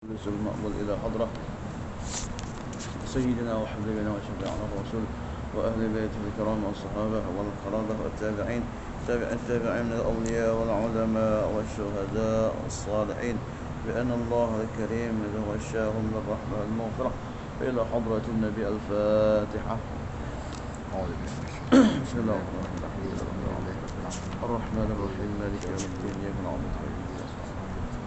المقبول إلى حضرة سيدنا وحبيبنا وشفيعنا الرسول وأهل بيته الكرام والصحابة والقرابة والتابعين التابعين من الأولياء والعلماء والشهداء والصالحين بأن الله الكريم غشاهم بالرحمة والمغفرة إلى حضرة النبي. الفاتحة. بسم الله الرحمن الرحيم مالك يوم الدين إياك نعبد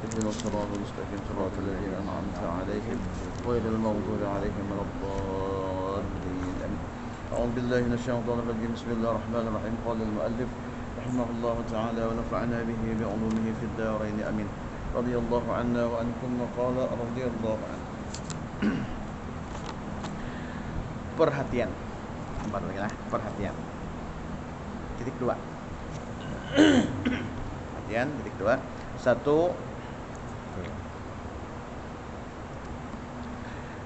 اهدنا الصراط المستقيم صراط الذين أنعمت عليهم غير المغضوب عليهم ولا الضالين. أعوذ بالله من الشيطان الرجيم. بسم الله الرحمن الرحيم. قال المؤلف رحمه الله تعالى ونفعنا به بعلومه في الدارين آمين. رضي الله عنا وعنكم. وقال رضي الله عنه. Perhatian. Perhatian. Titik dua. Perhatian. Titik dua. Satu.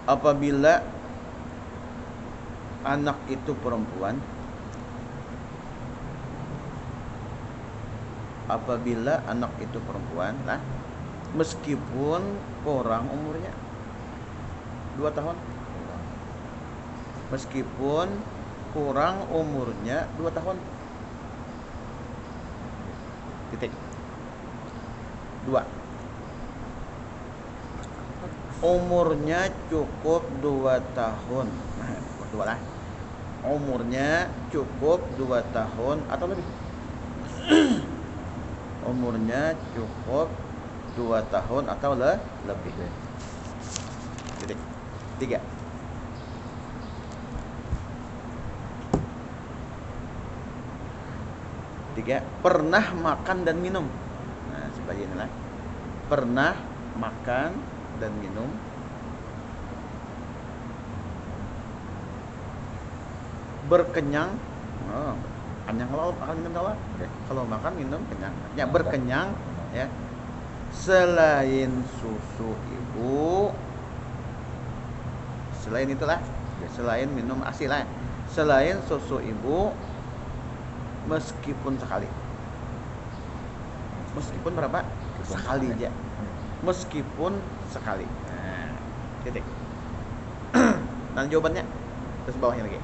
Apabila anak itu perempuan, nah, meskipun kurang umurnya 2 tahun, meskipun kurang umurnya 2 tahun, titik. 2. Umurnya cukup 2 tahun. Nah, berdua lah. Umurnya cukup 2 tahun atau lebih. Umurnya cukup 2 tahun atau lebih. Titik. 3. Pernah makan dan minum. Nah, sebagai inilah. Pernah makan dan minum, berkenyang, kenyang kalau makan minum kalau makan minum kenyang, ya berkenyang, ya, selain susu ibu, selain itulah, selain minum ASI lah, selain susu ibu, meskipun sekali, meskipun berapa? Sekali aja. Meskipun sekali. Nah, titik. Nah, jawabannya terus bawahnya lagi.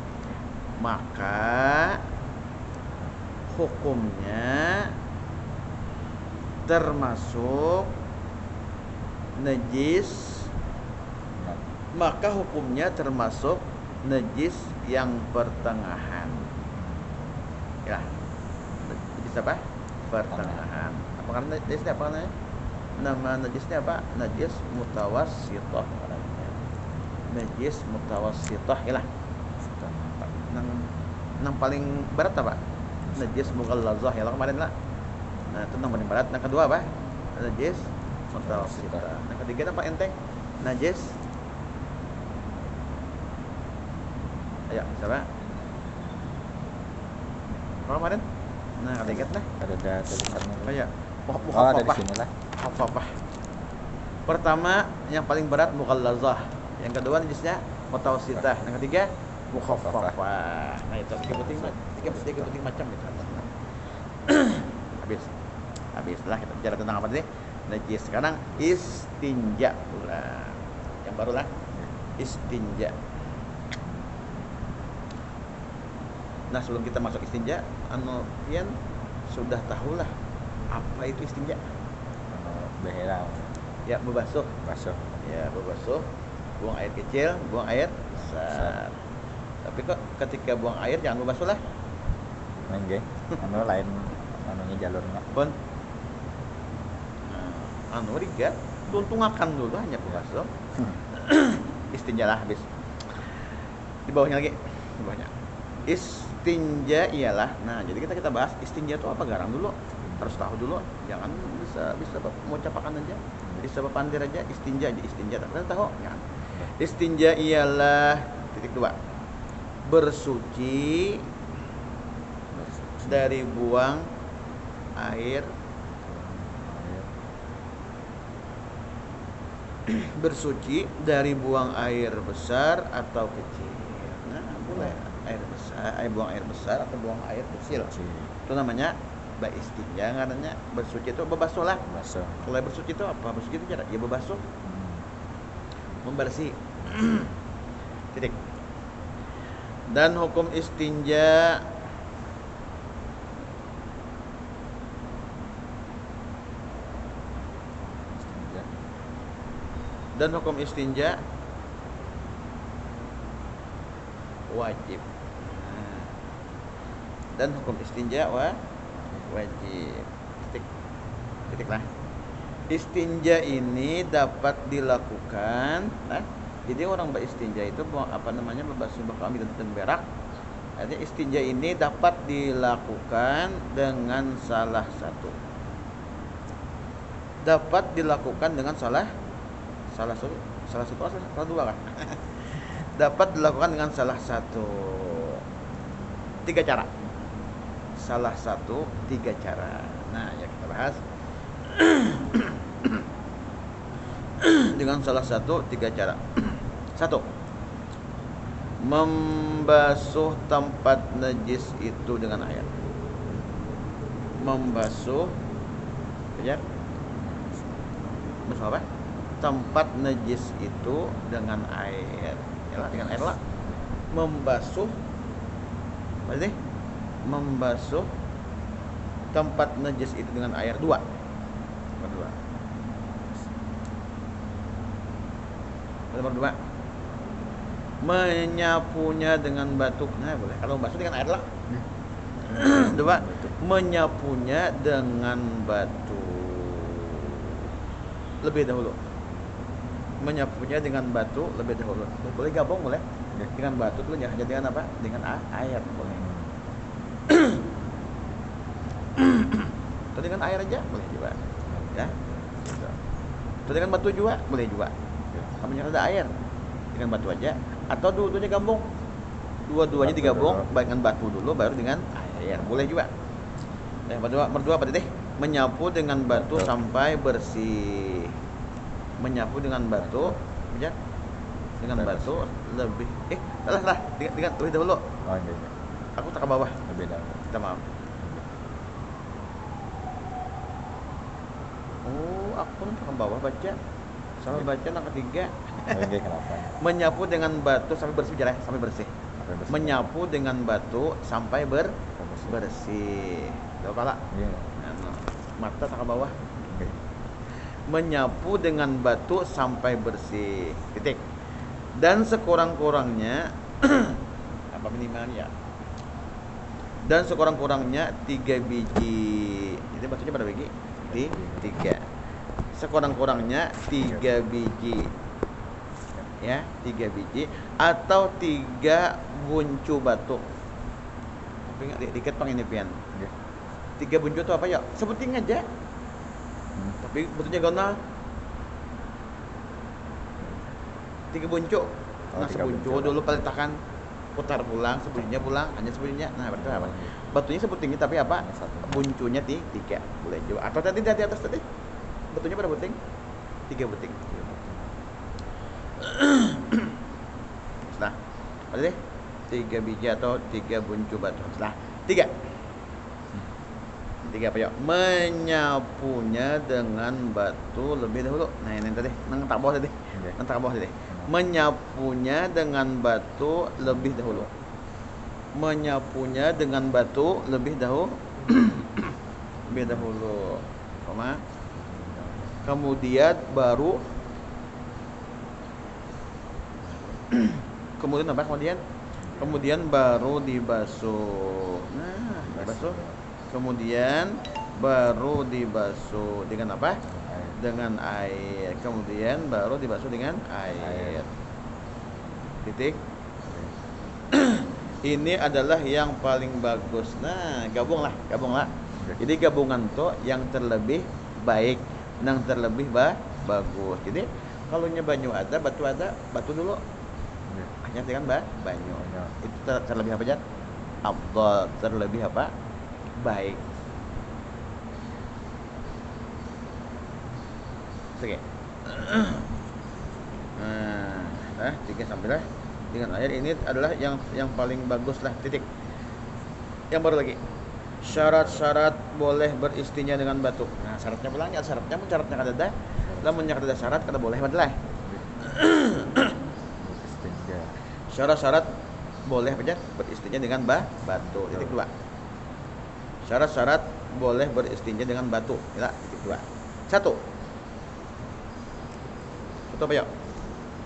Maka hukumnya termasuk najis. Maka hukumnya termasuk najis yang pertengahan. Ya. Najis apa? Pertengahan. Apa karena najisnya apa namanya? Nama najisnya apa? Najis mutawassithah. Najis mutawassithah ya lah. Yang paling berat apa? Najis mughallazah ya lah kemarin lah. Nah, itu yang paling berat. Yang kedua apa? Najis mutawassithah. Yang ketiga apa enteng? Najis. Ayo, siapa? Apa kemarin? Nah, ketiga lah. Ada tulisannya. Oh ya. Ada di sini lah. Apa? Pertama yang paling berat mughallazah, yang kedua najisnya mutawassithah, yang ketiga mukhaffafah. Nah, itu tiga penting macam itu. Habislah kita bicara tentang apa tadi? Najis. Sekarang istinja pula. Yang baru lah. Istinja. Nah, sebelum kita masuk istinja, Pian sudah tahulah apa itu istinja? Beherang. Ya, berbasuh. Ya, berbasuh. Buang air kecil, buang air besar. Tapi kok ketika buang air jangan berbasuh lah. Nggih. Lain anunya jalurnya. Pun. Nah, rigat tuntungakan dulu hanya berbasuh. Istinja lah habis. Di bawahnya lagi. Di bawahnya. Istinja ialah. Nah, jadi kita bahas istinja itu apa garang dulu. Harus tahu dulu, jangan bisa mau capakan aja, bisa pandir aja. Istinja tapi tahu ya. Istinja ialah titik 2, bersuci dari buang air, bersuci dari buang air besar atau kecil. Nah, boleh buang air besar atau buang air kecil. Itu namanya istinja, karena bersuci itu berbasuh lah. Kalau bersuci itu apa? Bersuci itu cara ya berbasuh. membersih. Titik. Dan hukum istinja wajib. Dan hukum istinja wajib. Titik lah. Istinja ini dapat dilakukan. Jadi orang beristinja itu membasuh bekam dan berak. Artinya istinja ini dapat dilakukan dengan salah satu. Dapat dilakukan dengan salah dua kan? Dapat dilakukan dengan salah satu. 3 cara. Salah satu 3 cara. Nah, ya kita bahas. Dengan salah satu 3 cara. 1. Membasuh tempat najis itu dengan air. Membasuh apa? Tempat najis itu dengan air. Yalah, dengan air lah. Membasuh tempat najis itu dengan air. 2. Nomor 2. Menyapunya dengan batu. Nah, boleh. Kalau membasuh dengan air lah. 2. Menyapunya dengan batu lebih dahulu. Menyapunya dengan batu lebih dahulu. Boleh gabung, boleh. Dengan batu dulu, jangan dengan apa? Dengan air, boleh. Atau dengan air aja boleh juga. Ya. Atau dengan batu juga boleh juga. Kamu ada air dengan batu aja, atau dua-duanya gabung. Dua-duanya digabung, baik dengan batu dulu baru dengan air. Boleh juga. Nomor 2 apa tadi? Menyapu dengan batu sampai bersih. Menyapu dengan batu, ya. Dengan batu lebih salah. Dengan lebih dahulu. Oh, iya. Aku tak ke bawah. Lebih dahulu. Kita maaf. Oh, aku tak ke bawah baca. Salah baca yang ketiga. Oke, kenapa? Menyapu dengan batu sampai bersih, sampai bersih. Menyapu dengan batu sampai bersih. Tahu pala? Iya. Mata tak ke bawah. Okay. Menyapu dengan batu sampai bersih. Titik. Dan sekurang-kurangnya apa minimalnya? Dan sekurang-kurangnya 3 biji. Jadi batunya berapa biji? 3. Sekurang-kurangnya 3 biji. Ya, 3 biji atau 3 buncu batu. Tapi enggak dikit pang ini pian. 3 buncu itu apa ya? Sebutin aja. Tapi batunya gona. 3 buncu. Nah, sebuncu dulu peletakan, putar pulang, sebuncunya pulang, hanya sebuncunya. Nah, berarti apa? Batunya sebuting tapi apa? Buncunya 3. Boleh juga. Atau tadi di atas tadi. Batunya berapa buting? 3 buting. Nah, apa tadi? 3 biji atau 3 buncu batu. Setelah 3 apa ya? Menyapunya dengan batu lebih dahulu. Nah, ini tadi, nang tak bawah tadi. Nang tak bawah tadi. Menyapunya dengan batu lebih dahulu. Menyapunya dengan batu lebih dahulu. Lebih dahulu. Koma. Kemudian baru apa kemudian? Kemudian baru dibasuh. Nah, dibasuh. Kemudian baru dibasuh dengan apa? Dengan air. Kemudian baru dibasuh dengan air. Titik. Ini adalah yang paling bagus. Nah, gabunglah. Jadi gabungan tuh yang terlebih baik, yang terlebih bagus. Jadi kalau banyu ada, batu dulu. Hanya dengan banyu. Itu terlebih apa aja? Afdal, terlebih apa? Baik. Oke. Nah, 3 sampai dengan air ini adalah yang paling bagus lah. Titik. Yang baru lagi. Syarat-syarat boleh beristinja dengan batu. Nah, syaratnya pulang ya, syaratnya kada ada. Lamun kada ada syarat kada boleh padahal. Istinja. Syarat-syarat boleh aja beristinja dengan batu. Titik dua. Syarat-syarat boleh beristinja dengan batu. Ya, titik dua. Satu apa ya?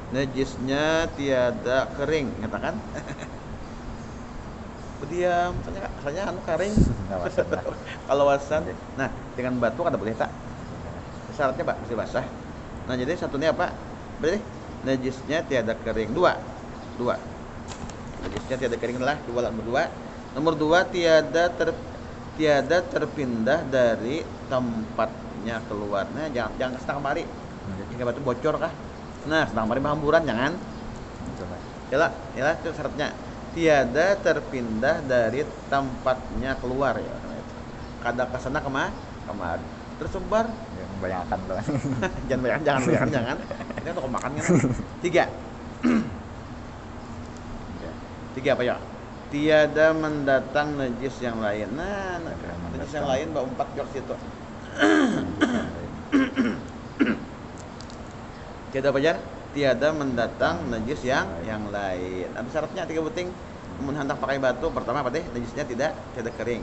Najisnya tiada kering, katakan. Berdiam, soalnya anu kering. Ngawasan lah. Kalau wasan. Oke. Nah, dengan batu kada boleh tak? Syaratnya Pak mesti basah. Nah, jadi satunya apa? Berarti najisnya tiada kering. Dua. Najisnya tiada kering adalah nomor dua. Nomor dua tiada terpindah dari tempatnya keluarnya. Jangan setengah mari. Jika batu bocor kah? Nah, setengah mari hamburan jangan. Coba. Yalah, itu syaratnya. Tiada terpindah dari tempatnya keluar ya. Kada kesana kemari. Tersebar. Ya, membayangkan loh. jangan. Ini untuk makan kan. Tiga apa ya? Tiada mendatang najis yang lain. Nah, najis yang lain mbak empat jok situ. Tiada apa jar? Tiada mendatang najis yang lain. Ada syaratnya tiga penting. Hendak pakai batu, pertama apa deh? Najisnya tiada kering.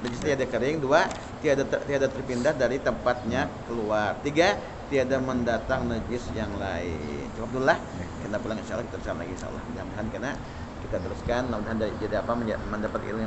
Najisnya tiada kering. Dua, tiada terpindah dari tempatnya keluar. Tiga, tiada mendatang najis yang lain. Cukup dulu lah. Kita pulang insyaallah, kita bersama lagi insyaallah. Mudah-mudahan karena kita teruskan, mudah-mudahan jadi apa mendapat ilmu